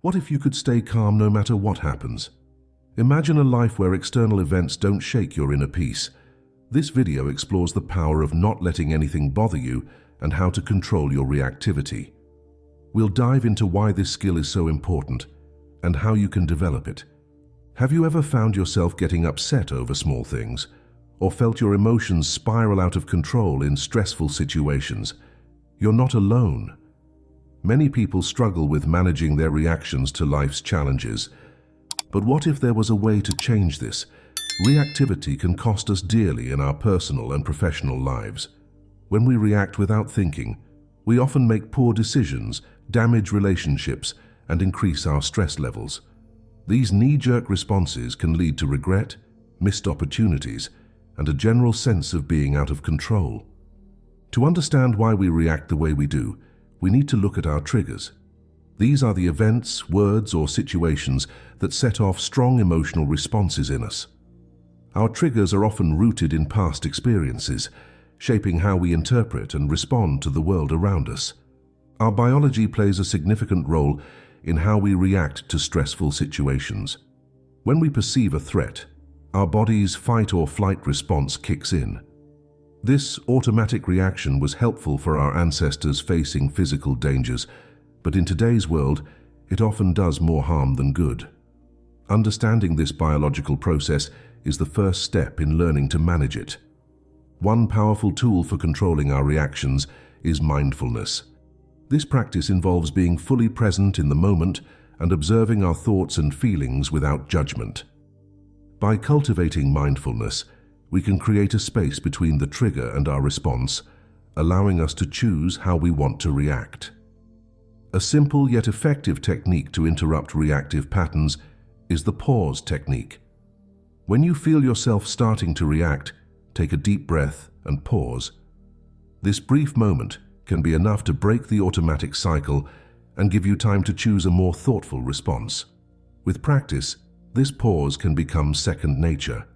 What if you could stay calm no matter what happens? Imagine a life where external events don't shake your inner peace. This video explores the power of not letting anything bother you and how to control your reactivity. We'll dive into why this skill is so important and how you can develop it. Have you ever found yourself getting upset over small things, or felt your emotions spiral out of control in stressful situations? You're not alone. Many people struggle with managing their reactions to life's challenges. But what if there was a way to change this? Reactivity can cost us dearly in our personal and professional lives. When we react without thinking, we often make poor decisions, damage relationships, and increase our stress levels. These knee-jerk responses can lead to regret, missed opportunities, and a general sense of being out of control. To understand why we react the way we do, we need to look at our triggers. These are the events, words, or situations that set off strong emotional responses in us. Our triggers are often rooted in past experiences, shaping how we interpret and respond to the world around us. Our biology plays a significant role in how we react to stressful situations. When we perceive a threat, our body's fight or flight response kicks in. This automatic reaction was helpful for our ancestors facing physical dangers, but in today's world, it often does more harm than good. Understanding this biological process is the first step in learning to manage it. One powerful tool for controlling our reactions is mindfulness. This practice involves being fully present in the moment and observing our thoughts and feelings without judgment. By cultivating mindfulness, we can create a space between the trigger and our response, allowing us to choose how we want to react. A simple yet effective technique to interrupt reactive patterns is the pause technique. When you feel yourself starting to react, take a deep breath and pause. This brief moment can be enough to break the automatic cycle and give you time to choose a more thoughtful response. With practice, this pause can become second nature.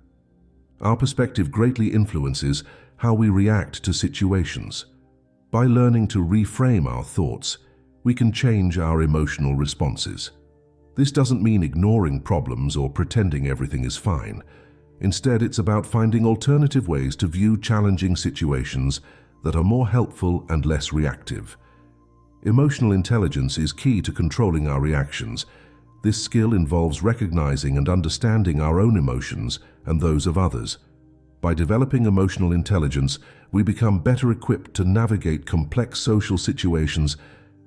Our perspective greatly influences how we react to situations. By learning to reframe our thoughts, we can change our emotional responses. This doesn't mean ignoring problems or pretending everything is fine. Instead, it's about finding alternative ways to view challenging situations that are more helpful and less reactive. Emotional intelligence is key to controlling our reactions. This skill involves recognizing and understanding our own emotions and those of others. By developing emotional intelligence, we become better equipped to navigate complex social situations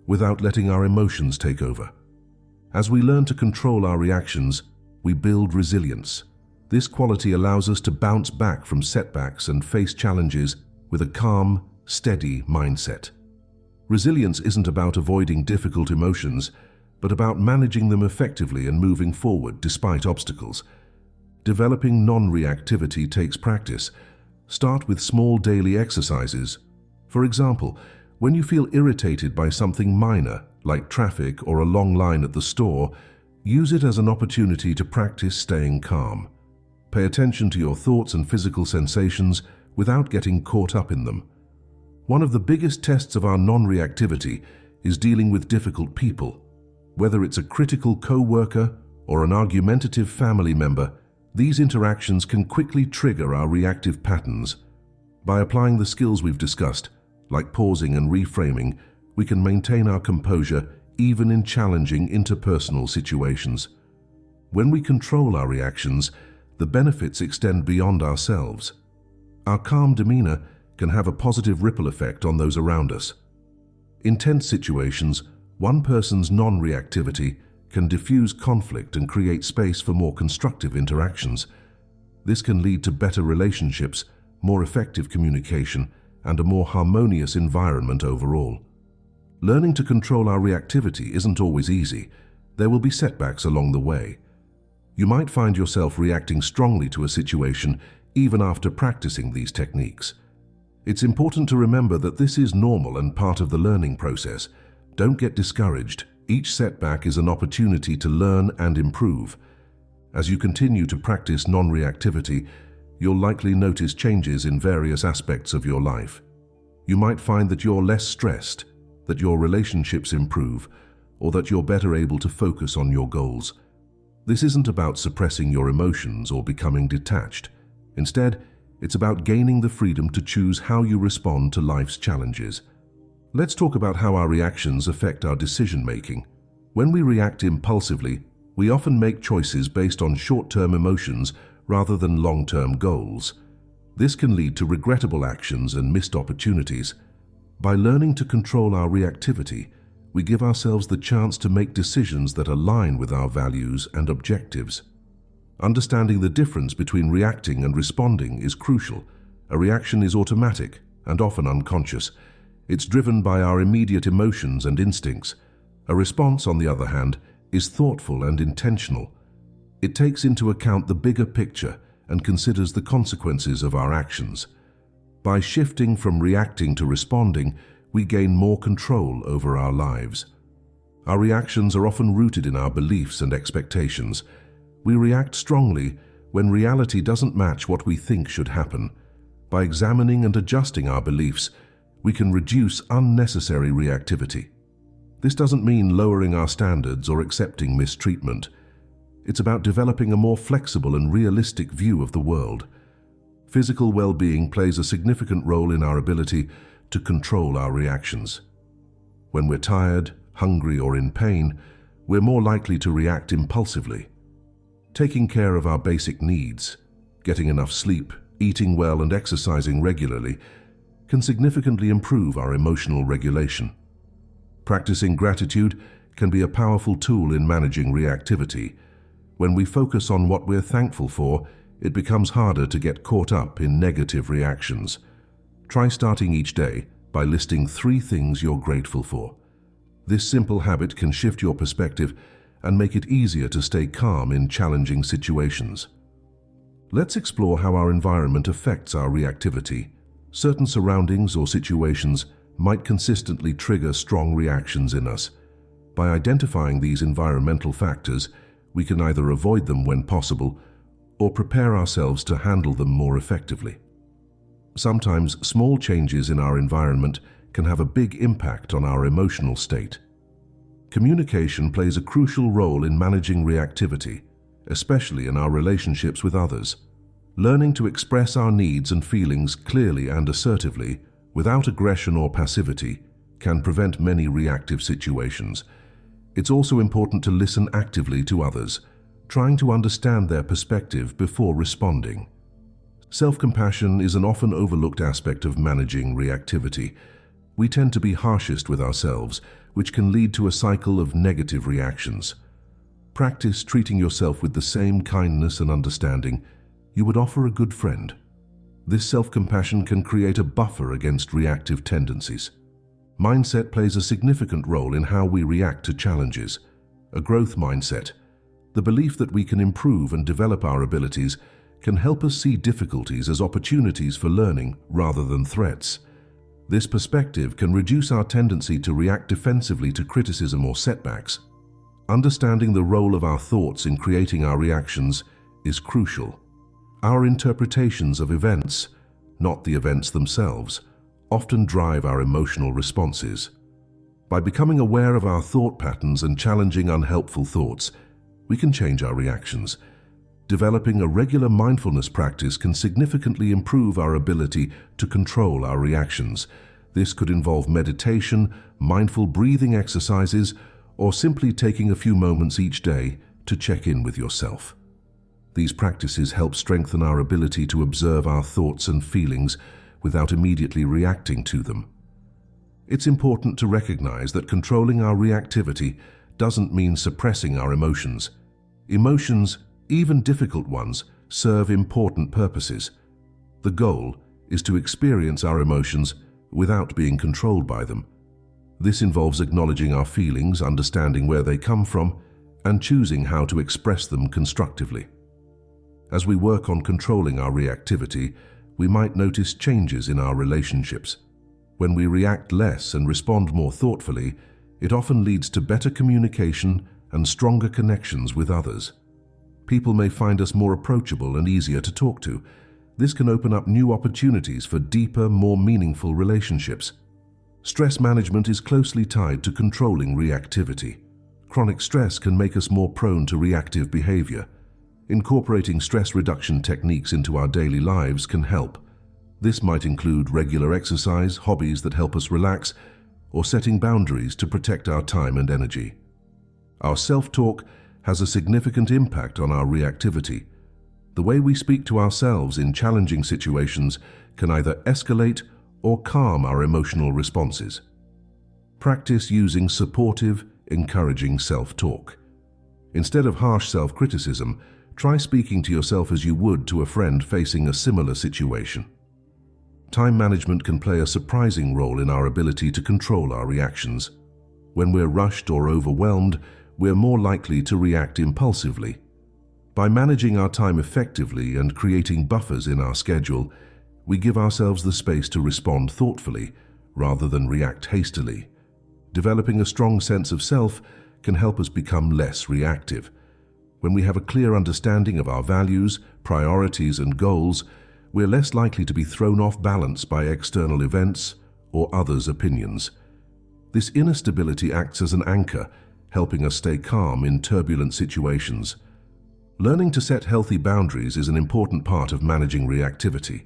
without letting our emotions take over. As we learn to control our reactions, we build resilience. This quality allows us to bounce back from setbacks and face challenges with a calm, steady mindset. Resilience isn't about avoiding difficult emotions, but about managing them effectively and moving forward despite obstacles. Developing non-reactivity takes practice. Start with small daily exercises. For example, when you feel irritated by something minor, like traffic or a long line at the store, use it as an opportunity to practice staying calm. Pay attention to your thoughts and physical sensations without getting caught up in them. One of the biggest tests of our non-reactivity is dealing with difficult people. Whether it's a critical co-worker or an argumentative family member, these interactions can quickly trigger our reactive patterns. By applying the skills we've discussed, like pausing and reframing, we can maintain our composure even in challenging interpersonal situations. When we control our reactions, the benefits extend beyond ourselves. Our calm demeanor can have a positive ripple effect on those around us. In tense situations, one person's non-reactivity can diffuse conflict and create space for more constructive interactions. This can lead to better relationships, more effective communication, and a more harmonious environment overall. Learning to control our reactivity isn't always easy. There will be setbacks along the way. You might find yourself reacting strongly to a situation even after practicing these techniques. It's important to remember that this is normal and part of the learning process. Don't get discouraged. Each setback is an opportunity to learn and improve. As you continue to practice non-reactivity, you'll likely notice changes in various aspects of your life. You might find that you're less stressed, that your relationships improve, or that you're better able to focus on your goals. This isn't about suppressing your emotions or becoming detached. Instead, it's about gaining the freedom to choose how you respond to life's challenges. Let's talk about how our reactions affect our decision-making. When we react impulsively, we often make choices based on short-term emotions rather than long-term goals. This can lead to regrettable actions and missed opportunities. By learning to control our reactivity, we give ourselves the chance to make decisions that align with our values and objectives. Understanding the difference between reacting and responding is crucial. A reaction is automatic and often unconscious. It's driven by our immediate emotions and instincts. A response, on the other hand, is thoughtful and intentional. It takes into account the bigger picture and considers the consequences of our actions. By shifting from reacting to responding, we gain more control over our lives. Our reactions are often rooted in our beliefs and expectations. We react strongly when reality doesn't match what we think should happen. By examining and adjusting our beliefs, we can reduce unnecessary reactivity. This doesn't mean lowering our standards or accepting mistreatment. It's about developing a more flexible and realistic view of the world. Physical well-being plays a significant role in our ability to control our reactions. When we're tired, hungry, or in pain, we're more likely to react impulsively. Taking care of our basic needs, getting enough sleep, eating well, and exercising regularly can significantly improve our emotional regulation. Practicing gratitude can be a powerful tool in managing reactivity. When we focus on what we're thankful for, it becomes harder to get caught up in negative reactions. Try starting each day by listing 3 things you're grateful for. This simple habit can shift your perspective and make it easier to stay calm in challenging situations. Let's explore how our environment affects our reactivity. Certain surroundings or situations might consistently trigger strong reactions in us. By identifying these environmental factors, we can either avoid them when possible or prepare ourselves to handle them more effectively. Sometimes small changes in our environment can have a big impact on our emotional state. Communication plays a crucial role in managing reactivity, especially in our relationships with others. Learning to express our needs and feelings clearly and assertively, without aggression or passivity, can prevent many reactive situations. It's also important to listen actively to others, trying to understand their perspective before responding. Self-compassion is an often overlooked aspect of managing reactivity. We tend to be harshest with ourselves, which can lead to a cycle of negative reactions. Practice treating yourself with the same kindness and understanding you would offer a good friend. This self-compassion can create a buffer against reactive tendencies. Mindset plays a significant role in how we react to challenges. A growth mindset, the belief that we can improve and develop our abilities, can help us see difficulties as opportunities for learning rather than threats. This perspective can reduce our tendency to react defensively to criticism or setbacks. Understanding the role of our thoughts in creating our reactions is crucial. Our interpretations of events, not the events themselves, often drive our emotional responses. By becoming aware of our thought patterns and challenging unhelpful thoughts, we can change our reactions. Developing a regular mindfulness practice can significantly improve our ability to control our reactions. This could involve meditation, mindful breathing exercises, or simply taking a few moments each day to check in with yourself. These practices help strengthen our ability to observe our thoughts and feelings without immediately reacting to them. It's important to recognize that controlling our reactivity doesn't mean suppressing our emotions. Emotions, even difficult ones, serve important purposes. The goal is to experience our emotions without being controlled by them. This involves acknowledging our feelings, understanding where they come from, and choosing how to express them constructively. As we work on controlling our reactivity, we might notice changes in our relationships. When we react less and respond more thoughtfully, it often leads to better communication and stronger connections with others. People may find us more approachable and easier to talk to. This can open up new opportunities for deeper, more meaningful relationships. Stress management is closely tied to controlling reactivity. Chronic stress can make us more prone to reactive behavior. Incorporating stress reduction techniques into our daily lives can help. This might include regular exercise, hobbies that help us relax, or setting boundaries to protect our time and energy. Our self-talk has a significant impact on our reactivity. The way we speak to ourselves in challenging situations can either escalate or calm our emotional responses. Practice using supportive, encouraging self-talk. Instead of harsh self-criticism, try speaking to yourself as you would to a friend facing a similar situation. Time management can play a surprising role in our ability to control our reactions. When we're rushed or overwhelmed, we're more likely to react impulsively. By managing our time effectively and creating buffers in our schedule, we give ourselves the space to respond thoughtfully rather than react hastily. Developing a strong sense of self can help us become less reactive. When we have a clear understanding of our values, priorities, and goals, we're less likely to be thrown off balance by external events or others' opinions. This inner stability acts as an anchor, helping us stay calm in turbulent situations. Learning to set healthy boundaries is an important part of managing reactivity.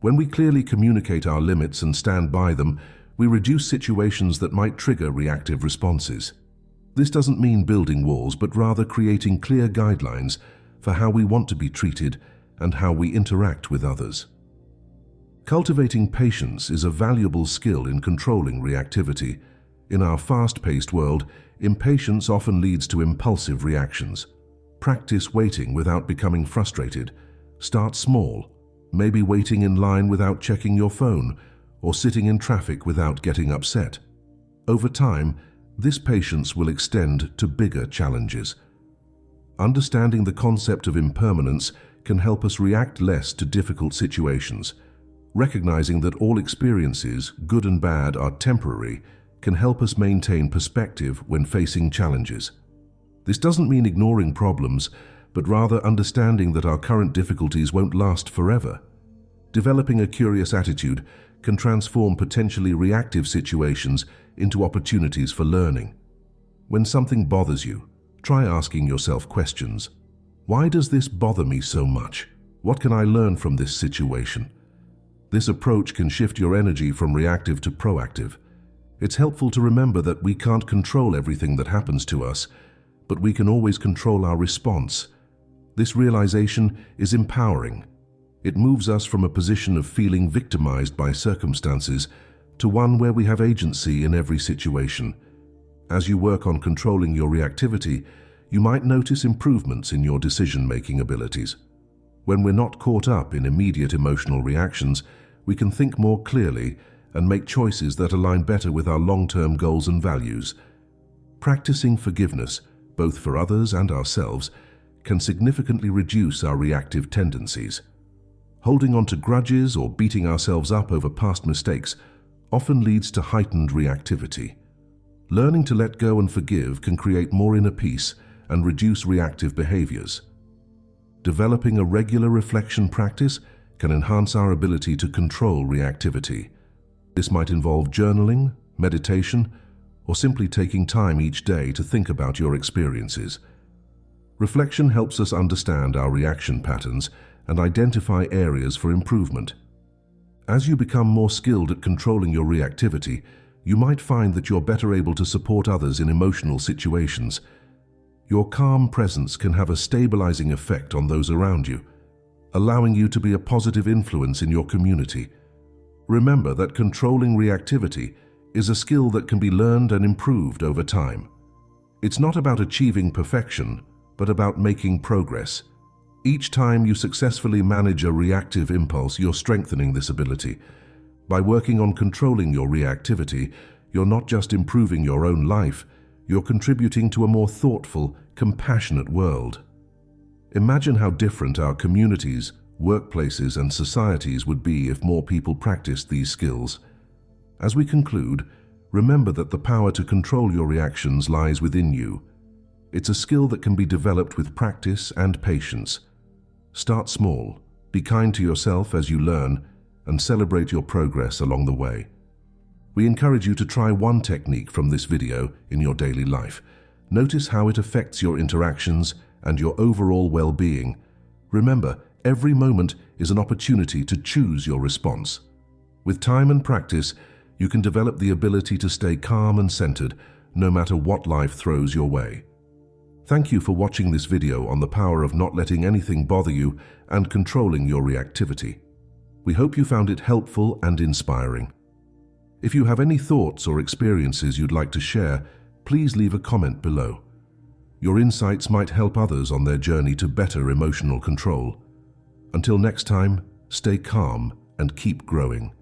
When we clearly communicate our limits and stand by them, we reduce situations that might trigger reactive responses. This doesn't mean building walls, but rather creating clear guidelines for how we want to be treated and how we interact with others. Cultivating patience is a valuable skill in controlling reactivity. In our fast-paced world, impatience often leads to impulsive reactions. Practice waiting without becoming frustrated. Start small, maybe waiting in line without checking your phone, or sitting in traffic without getting upset. Over time, this patience will extend to bigger challenges. Understanding the concept of impermanence can help us react less to difficult situations. Recognizing that all experiences, good and bad, are temporary, can help us maintain perspective when facing challenges. This doesn't mean ignoring problems, but rather understanding that our current difficulties won't last forever. Developing a curious attitude can transform potentially reactive situations into opportunities for learning. When something bothers you, try asking yourself questions. Why does this bother me so much? What can I learn from this situation? This approach can shift your energy from reactive to proactive. It's helpful to remember that we can't control everything that happens to us, but we can always control our response. This realization is empowering. It moves us from a position of feeling victimized by circumstances to one where we have agency in every situation. As you work on controlling your reactivity, you might notice improvements in your decision-making abilities. When we're not caught up in immediate emotional reactions, we can think more clearly and make choices that align better with our long-term goals and values. Practicing forgiveness, both for others and ourselves, can significantly reduce our reactive tendencies. Holding on to grudges or beating ourselves up over past mistakes often leads to heightened reactivity. Learning to let go and forgive can create more inner peace and reduce reactive behaviors. Developing a regular reflection practice can enhance our ability to control reactivity. This might involve journaling, meditation, or simply taking time each day to think about your experiences. Reflection helps us understand our reaction patterns and identify areas for improvement. As you become more skilled at controlling your reactivity, you might find that you're better able to support others in emotional situations. Your calm presence can have a stabilizing effect on those around you, allowing you to be a positive influence in your community. Remember that controlling reactivity is a skill that can be learned and improved over time. It's not about achieving perfection, but about making progress. Each time you successfully manage a reactive impulse, you're strengthening this ability. By working on controlling your reactivity, you're not just improving your own life, you're contributing to a more thoughtful, compassionate world. Imagine how different our communities, workplaces, and societies would be if more people practiced these skills. As we conclude, remember that the power to control your reactions lies within you. It's a skill that can be developed with practice and patience. Start small, be kind to yourself as you learn, and celebrate your progress along the way. We encourage you to try one technique from this video in your daily life. Notice how it affects your interactions and your overall well-being. Remember, every moment is an opportunity to choose your response. With time and practice, you can develop the ability to stay calm and centered, no matter what life throws your way. Thank you for watching this video on the power of not letting anything bother you and controlling your reactivity. We hope you found it helpful and inspiring. If you have any thoughts or experiences you'd like to share, please leave a comment below. Your insights might help others on their journey to better emotional control. Until next time, stay calm and keep growing.